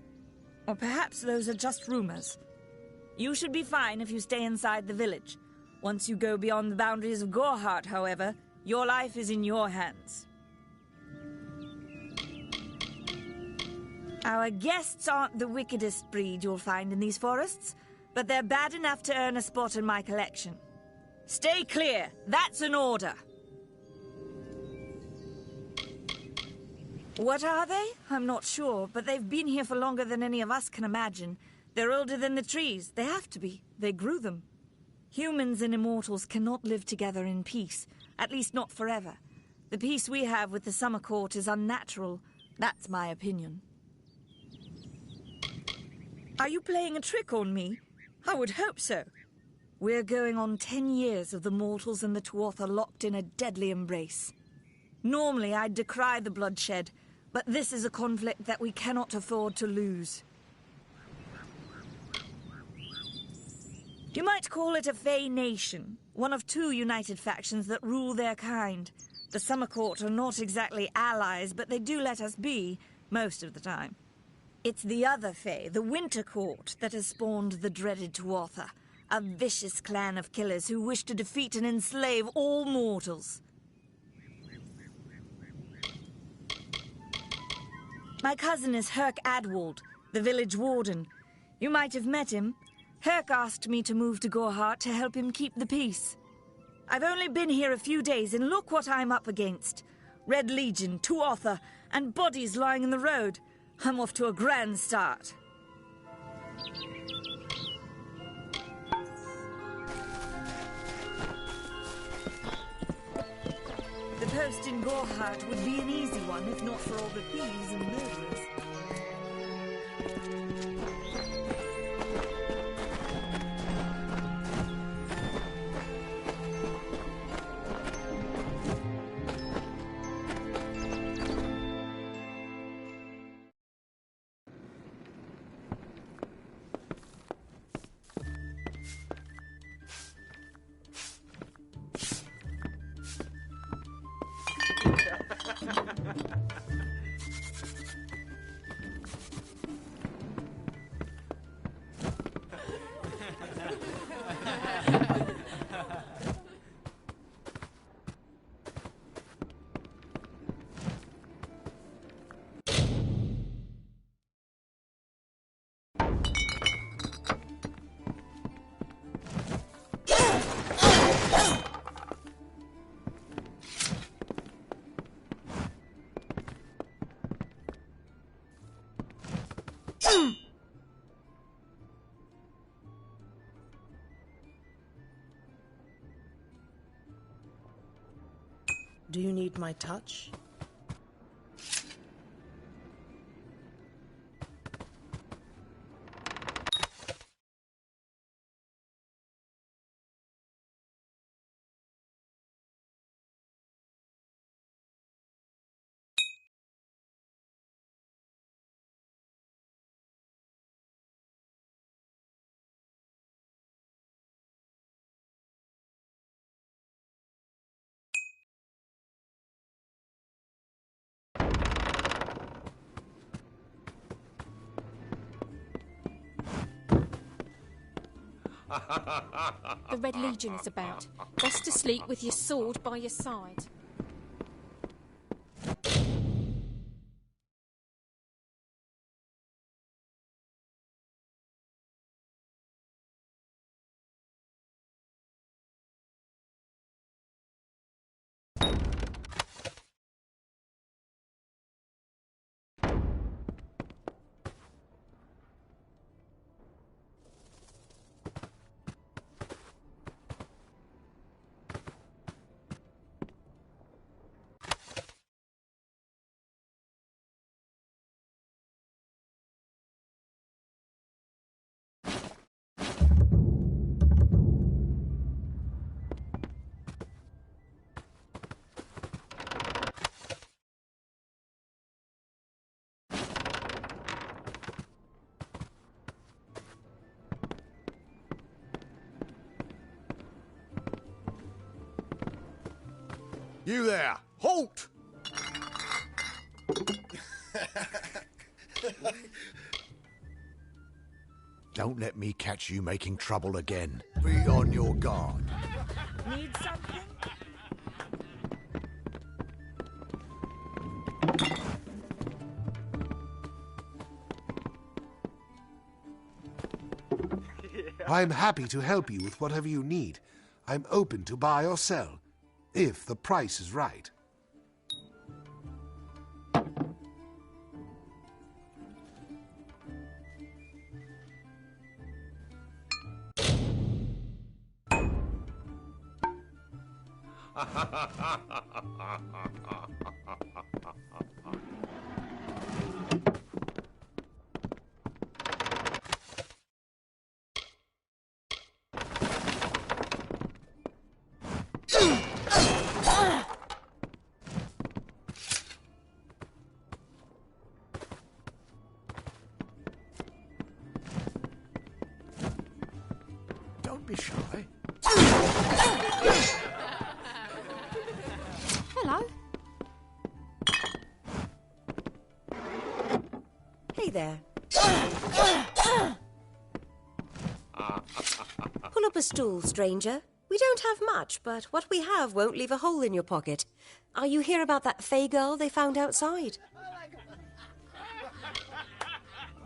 Or perhaps those are just rumors. You should be fine if you stay inside the village. Once you go beyond the boundaries of Gorhart, however, your life is in your hands. Our guests aren't the wickedest breed you'll find in these forests, but they're bad enough to earn a spot in my collection. Stay clear. That's an order. What are they? I'm not sure, but they've been here for longer than any of us can imagine. They're older than the trees. They have to be. They grew them. Humans and immortals cannot live together in peace, at least not forever. The peace we have with the Summer Court is unnatural. That's my opinion. Are you playing a trick on me? I would hope so. We're going on 10 years of the mortals and the Tuatha locked in a deadly embrace. Normally, I'd decry the bloodshed, but this is a conflict that we cannot afford to lose. You might call it a Fae nation, one of two united factions that rule their kind. The Summer Court are not exactly allies, but they do let us be, most of the time. It's the other Fae, the Winter Court, that has spawned the dreaded Tuatha, a vicious clan of killers who wish to defeat and enslave all mortals. My cousin is Herc Adwald, the village warden. You might have met him. Herc asked me to move to Gorhart to help him keep the peace. I've only been here a few days, and look what I'm up against. Red Legion, Tuatha, and bodies lying in the road. I'm off to a grand start. The post in Gorhart would be an easy one if not for all the thieves and murderers. Do you need my touch? The Red Legion is about. Best to sleep with your sword by your side. You there! Halt! Don't let me catch you making trouble again. Be on your guard. Need something? I'm happy to help you with whatever you need. I'm open to buy or sell, if the price is right. Don't be shy. Hello. Hey there. Pull up a stool, stranger. We don't have much, but what we have won't leave a hole in your pocket. Are you here about that Fey girl they found outside?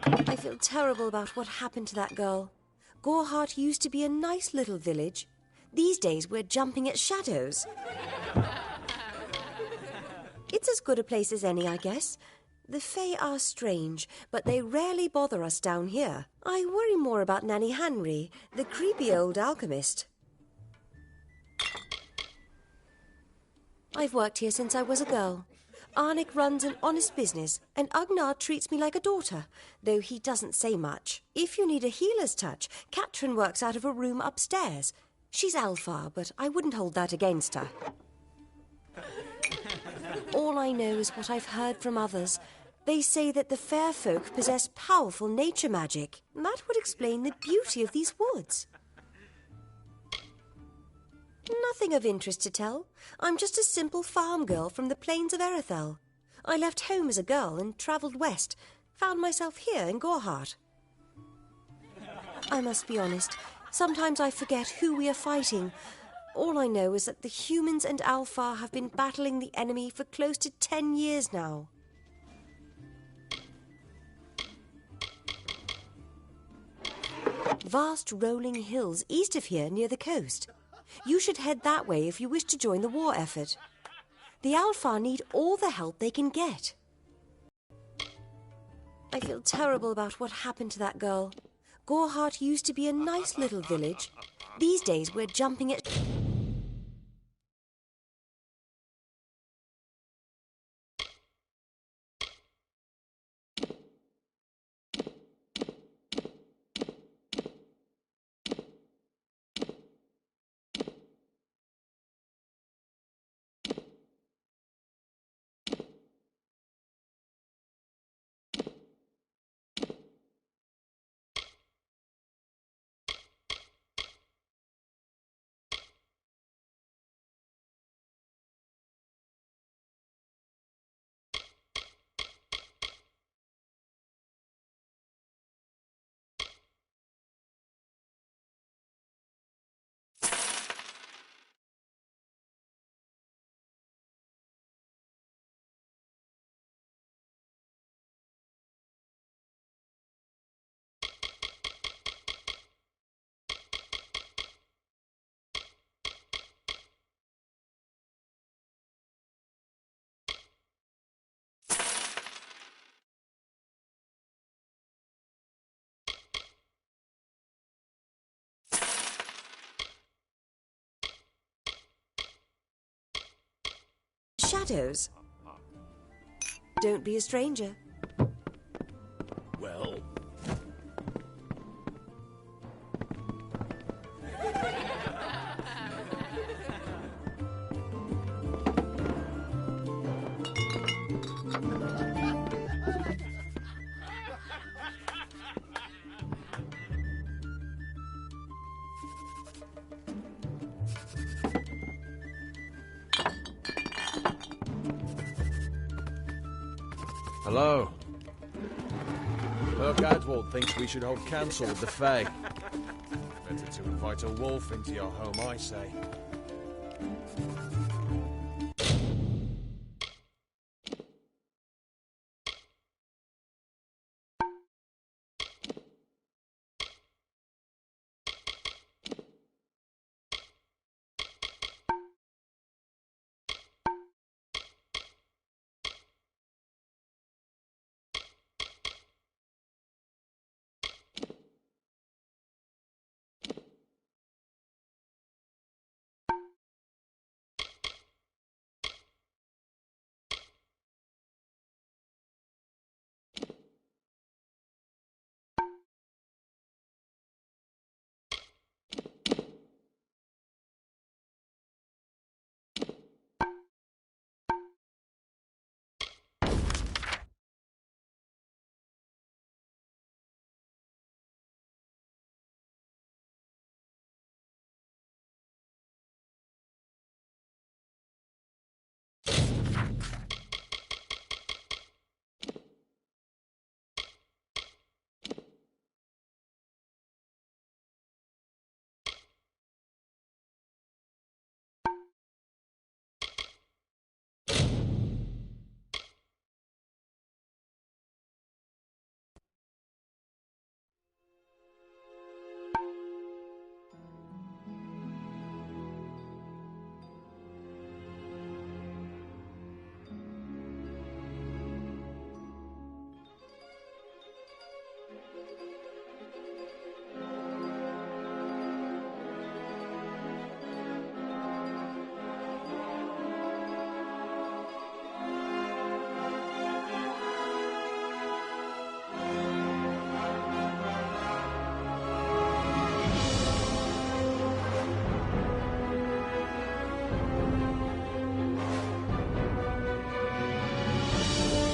I feel terrible about what happened to that girl. Gorhart used to be a nice little village. These days we're jumping at shadows. It's as good a place as any, I guess. The Fae are strange, but they rarely bother us down here. I worry more about Nanny Henry, the creepy old alchemist. I've worked here since I was a girl. Arnik runs an honest business, and Agnar treats me like a daughter, though he doesn't say much. If you need a healer's touch, Katrin works out of a room upstairs. She's Alpha, but I wouldn't hold that against her. All I know is what I've heard from others. They say that the fair folk possess powerful nature magic. That would explain the beauty of these woods. Nothing of interest to tell. I'm just a simple farm girl from the plains of Erethel. I left home as a girl and travelled west. Found myself here in Gorhart. I must be honest. Sometimes I forget who we are fighting. All I know is that the humans and Alpha have been battling the enemy for close to 10 years now. Vast rolling hills east of here near the coast. You should head that way if you wish to join the war effort. The Alpha need all the help they can get. I feel terrible about what happened to that girl. Gorhart used to be a nice little village. These days we're jumping at... Shadows. Don't be a stranger. Well? Hello. Herc Adwald thinks we should hold council with the Fae. Better to invite a wolf into your home, I say.